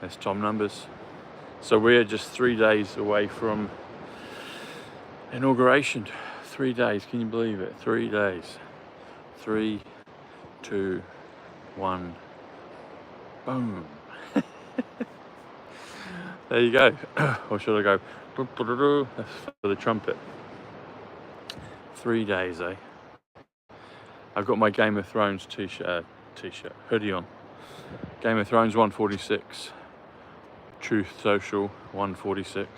There's Tom numbers. So we're just 3 days away from inauguration. 3 days, can you believe it? 3 days. 3, 2, 1, boom. There you go. Or should I go for the trumpet? 3 days, eh? I've got my Game of Thrones hoodie on. Game of Thrones 146. Truth Social 146.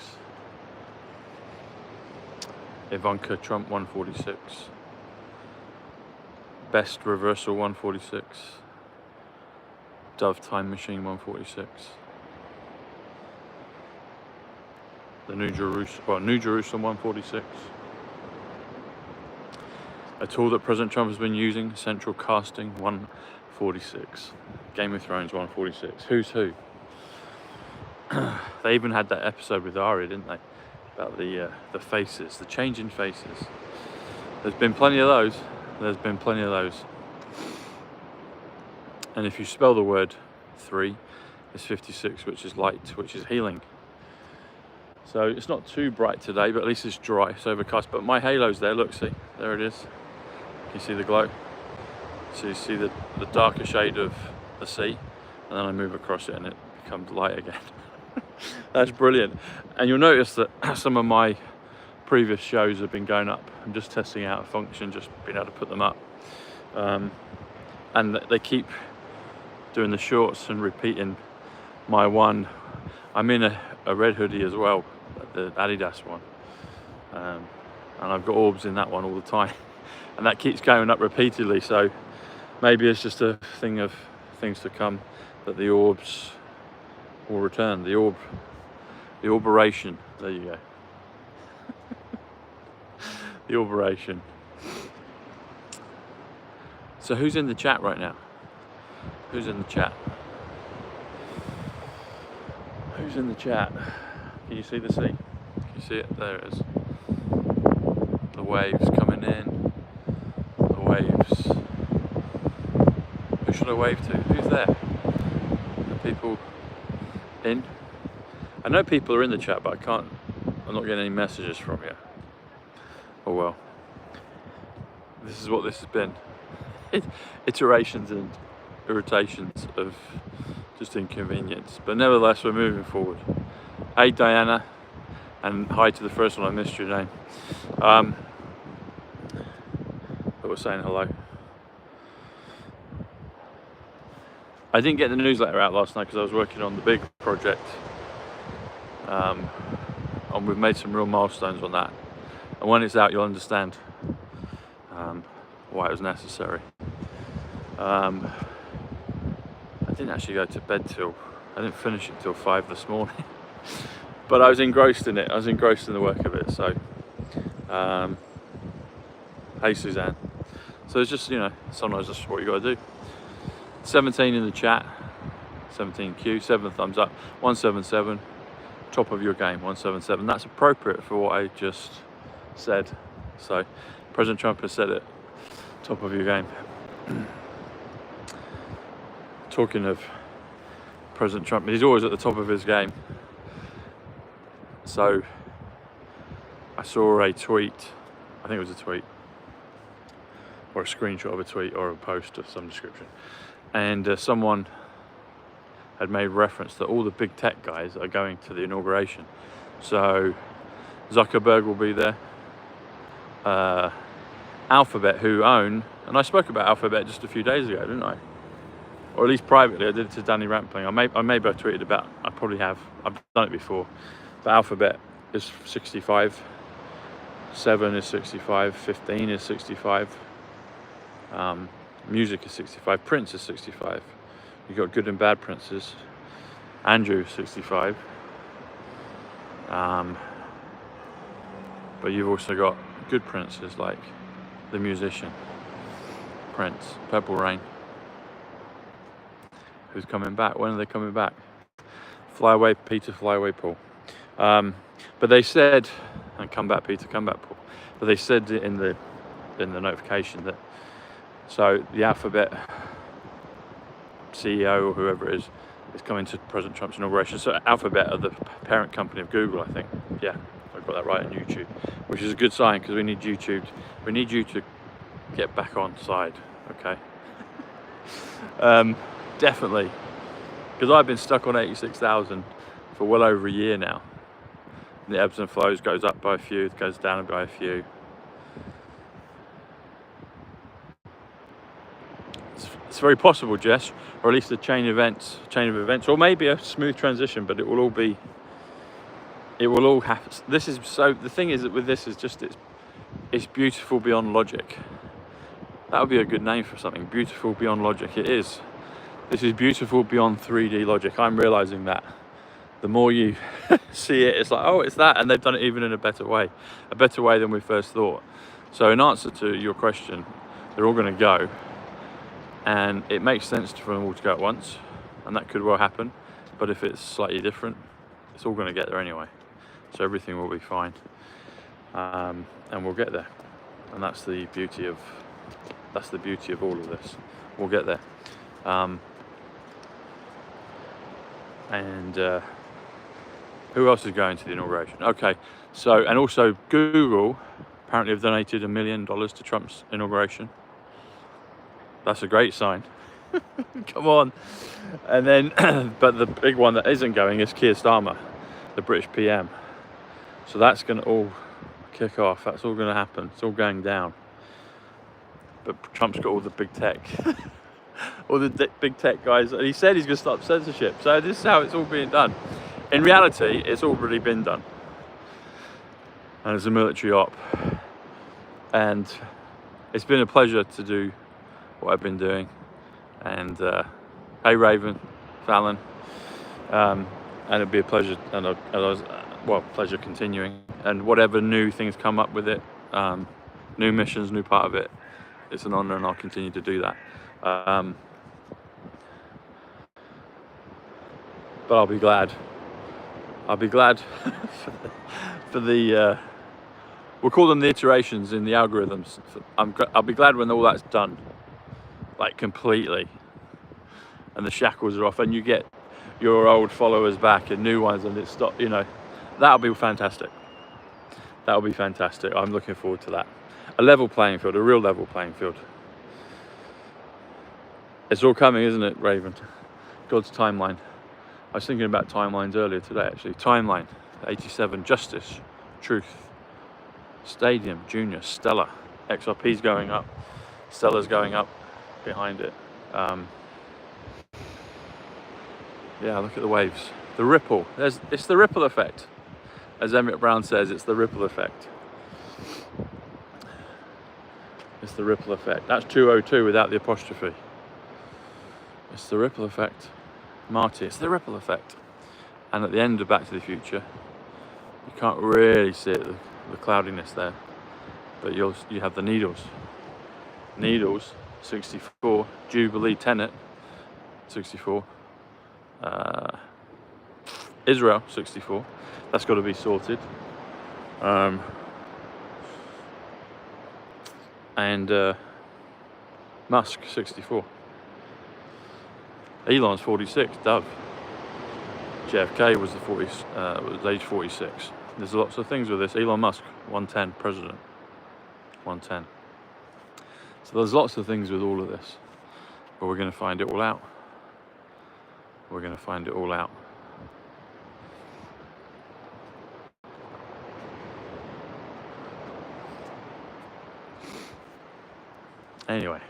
Ivanka Trump 146. Best Reversal 146. Dove Time Machine 146. The New Jerusalem 146. A tool that President Trump has been using, Central Casting 146. Game of Thrones 146. Who's who? They even had that episode with Ari, didn't they? About the faces, the changing faces. There's been plenty of those. There's been plenty of those. And if you spell the word 3, it's 56, which is light, which is healing. So it's not too bright today, but at least it's dry, it's overcast. But my halo's there, look, see, there it is. Can you see the glow? So you see the darker shade of the sea, and then I move across it and it becomes light again. That's brilliant. And you'll notice that some of my previous shows have been going up. I'm just testing out a function, just being able to put them up. And they keep doing the shorts and repeating my one. I'm in a red hoodie as well, the Adidas one. And I've got orbs in that one all the time. And that keeps going up repeatedly, so maybe it's just a thing of things to come, that the orbs will return. The orberation, there you go. The orberation. So who's in the chat right now? Who's in the chat? Who's in the chat? Can you see the sea? Can you see it? There it is. The waves coming in. The waves. Who should I wave to? Who's there? The people in? I know people are in the chat, but I'm not getting any messages from you. Oh well. This is what this has been. Iterations and irritations of just inconvenience. But nevertheless, we're moving forward. Hey Diana, and hi to the first one, I missed your name. But we're saying hello. I didn't get the newsletter out last night because I was working on the big project. And we've made some real milestones on that. And when it's out, you'll understand why it was necessary. I didn't actually go to bed I didn't finish it till 5 this morning. But I was engrossed in it. I was engrossed in the work of it. So, hey Suzanne. So it's just, sometimes that's what you got to do. 17 in the chat. 17Q, 7 thumbs up. 177. Top of your game, 177. That's appropriate for what I just said. So, President Trump has said it. Top of your game. Talking of President Trump, he's always at the top of his game. So I saw a tweet, I think it was a tweet, or a screenshot of a tweet or a post of some description, and someone had made reference that all the big tech guys are going to the inauguration. So Zuckerberg will be there, Alphabet, who own, and I spoke about Alphabet just a few days ago, didn't I? Or at least privately, I did it to Danny Rampling. I maybe I tweeted about, I probably have, I've done it before. But Alphabet is 65, 7 is 65, 15 is 65, music is 65, Prince is 65. You've got good and bad princes. Andrew 65. But you've also got good princes like the musician, Prince, Purple Rain. Who's coming back? When are they coming back? Fly away, Peter, fly away, Paul. But they said, and come back, Peter, come back, Paul. But they said in the notification that, so the Alphabet CEO or whoever it is is coming to President Trump's inauguration. So Alphabet are the parent company of Google, I think. Yeah, I got that right on YouTube, which is a good sign because we need YouTube. We need you to get back on side, okay? Definitely, because I've been stuck on 86,000 for well over a year now. And the ebbs and flows, goes up by a few, it goes down by a few. It's very possible, Jess, or at least a chain of events, or maybe a smooth transition, but it will all happen. This is so. The thing is that with this is just it's beautiful beyond logic. That would be a good name for something. Beautiful beyond logic. It is. This is beautiful beyond 3D logic. I'm realizing that. The more you see it, it's like, oh, it's that, and they've done it even in a better way than we first thought. So in answer to your question, they're all going to go. And it makes sense for them all to go at once, and that could well happen. But if it's slightly different, it's all going to get there anyway. So everything will be fine, and we'll get there. And that's the beauty of all of this. We'll get there. Who else is going to the inauguration? Okay, so and also Google apparently have donated $1 million to Trump's inauguration. That's a great sign. Come on. And then, but the big one that isn't going is Keir Starmer, the British PM. So that's going to all kick off. That's all going to happen. It's all going down. But Trump's got all the big tech, all the big tech guys. And he said he's going to stop censorship. So this is how it's all being done. In reality, it's already been done. And it's a military op. And it's been a pleasure to do what I've been doing, and hey Raven, Fallon, and it'd be a pleasure, and pleasure continuing, and whatever new things come up with it, new missions, new part of it, it's an honor, and I'll continue to do that. But I'll be glad for the we'll call them the iterations in the algorithms. I'll be glad when all that's done, like completely, and the shackles are off, and you get your old followers back and new ones, and it's stop. That'll be fantastic. That'll be fantastic. I'm looking forward to that. A level playing field, a real level playing field. It's all coming, isn't it, Raven? God's timeline. I was thinking about timelines earlier today, actually. Timeline, 87, Justice, Truth, Stadium, Junior, Stellar, XRP's going up, Stellar's going up behind it. Yeah, look at the waves. The ripple. It's the ripple effect. As Emmett Brown says, it's the ripple effect. It's the ripple effect. That's 202 without the apostrophe. It's the ripple effect. Marty, it's the ripple effect. And at the end of Back to the Future, you can't really see it, the cloudiness there, but you have the needles. Needles, 64. Jubilee Tenet, 64. Israel, 64. That's got to be sorted. And Musk, 64. Elon's 46. Dove. JFK was was age 46. There's lots of things with this. Elon Musk, 110, president, 110. So there's lots of things with all of this, but we're going to find it all out. We're going to find it all out. Anyway,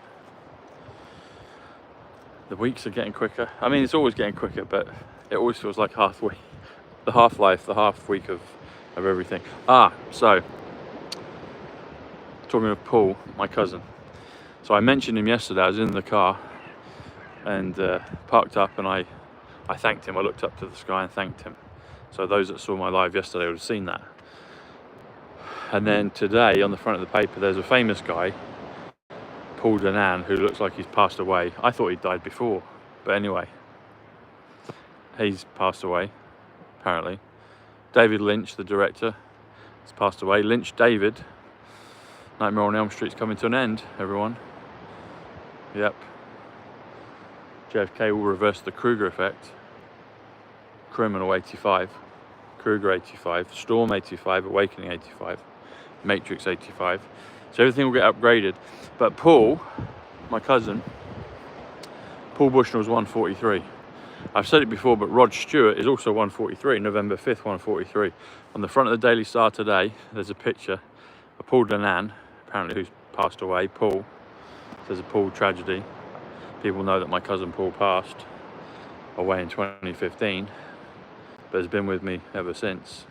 the weeks are getting quicker. I mean, it's always getting quicker, but it always feels like halfway, the half-life, the half week of everything. So, talking of Paul, my cousin. So I mentioned him yesterday. I was in the car and parked up, and I thanked him. I looked up to the sky and thanked him. So those that saw my live yesterday would have seen that. And then today, on the front of the paper, there's a famous guy, Paul Danan, who looks like he's passed away. I thought he died before, but anyway, he's passed away, apparently. David Lynch, the director, has passed away. Lynch David, Nightmare on Elm Street's coming to an end, everyone. Yep. JFK will reverse the Kruger effect. Criminal 85, Kruger 85, Storm 85, Awakening 85, Matrix 85. So everything will get upgraded. But Paul, my cousin, Paul Bushnell's 143. I've said it before, but Rod Stewart is also 143, November 5th, 143. On the front of the Daily Star today, there's a picture of Paul Danan, apparently who's passed away. Paul, there's a Paul tragedy. People know that my cousin Paul passed away in 2015, but has been with me ever since.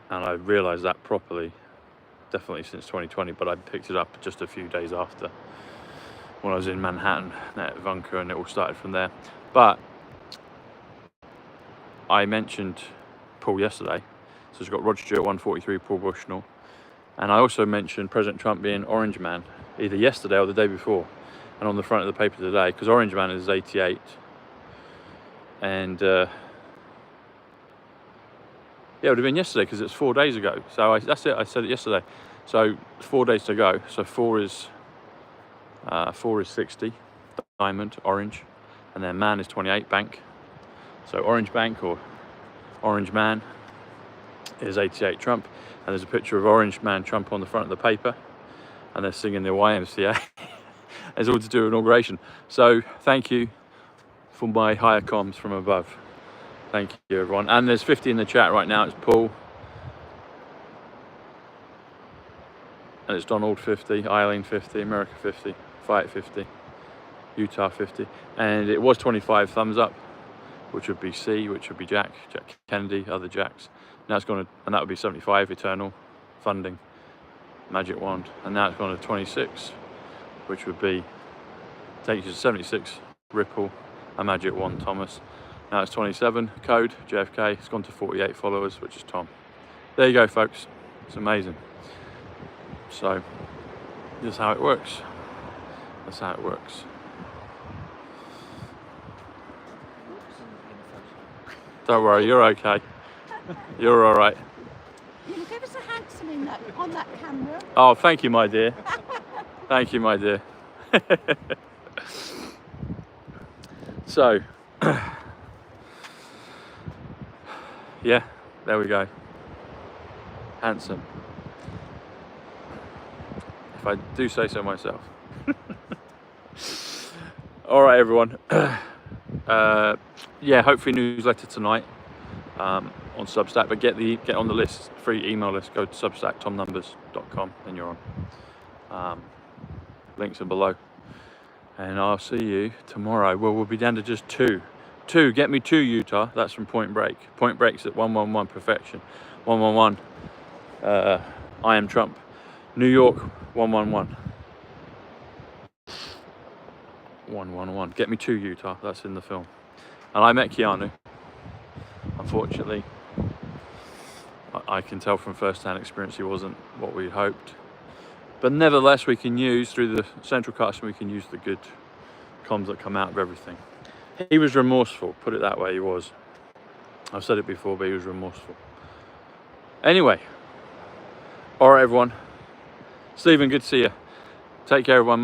And I realised that properly, definitely since 2020, but I picked it up just a few days after, when I was in Manhattan at Vunker, and it all started from there. But I mentioned Paul yesterday, so it's got Rod Stewart 143, Paul Bushnell, and I also mentioned President Trump being Orange Man, either yesterday or the day before, and on the front of the paper today, because Orange Man is 88, and yeah, it would have been yesterday because it's 4 days ago. So that's it. I said it yesterday. So 4 days to go. So four is 60, diamond, orange, and then man is 28, bank. So Orange Bank or Orange Man is 88, Trump, and there's a picture of Orange Man Trump on the front of the paper, and they're singing the YMCA. It's all to do with inauguration. So thank you for my higher comms from above. Thank you, everyone. And there's 50 in the chat right now. It's Paul. And it's Donald 50, Eileen 50, America 50, Fight 50, Utah 50. And it was 25 thumbs up, which would be C, which would be Jack Kennedy, other Jacks. Now it's gone to, and that would be 75, Eternal, Funding, Magic Wand. And now it's gone to 26, which would be, takes you to 76, Ripple, a Magic Wand, Thomas. Now it's 27, Code, JFK. It's gone to 48 followers, which is Tom. There you go, folks. It's amazing. So, this is how it works. That's how it works. Don't worry, you're okay. You're all right. You look ever so handsome in that, on that camera. Oh, thank you, my dear. Thank you, my dear. So, yeah, there we go. Handsome. If I do say so myself. All right, everyone. Yeah, hopefully newsletter tonight on Substack, but get on the list, free email list. Go to Substack, tomnumbers.com, and you're on. Links are below. And I'll see you tomorrow. Well, we'll be down to just two. Get me two, Utah. That's from Point Break. Point Break's at 111 Perfection. 111. I am Trump. New York 111. 111. Get me two, Utah. That's in the film. And I met Keanu. Unfortunately, I can tell from first-hand experience he wasn't what we hoped. But nevertheless, we can use, through the central casting, we can use the good comms that come out of everything. He was remorseful, put it that way, he was. I've said it before, but he was remorseful. Anyway, all right, everyone. Stephen, good to see you. Take care, everyone.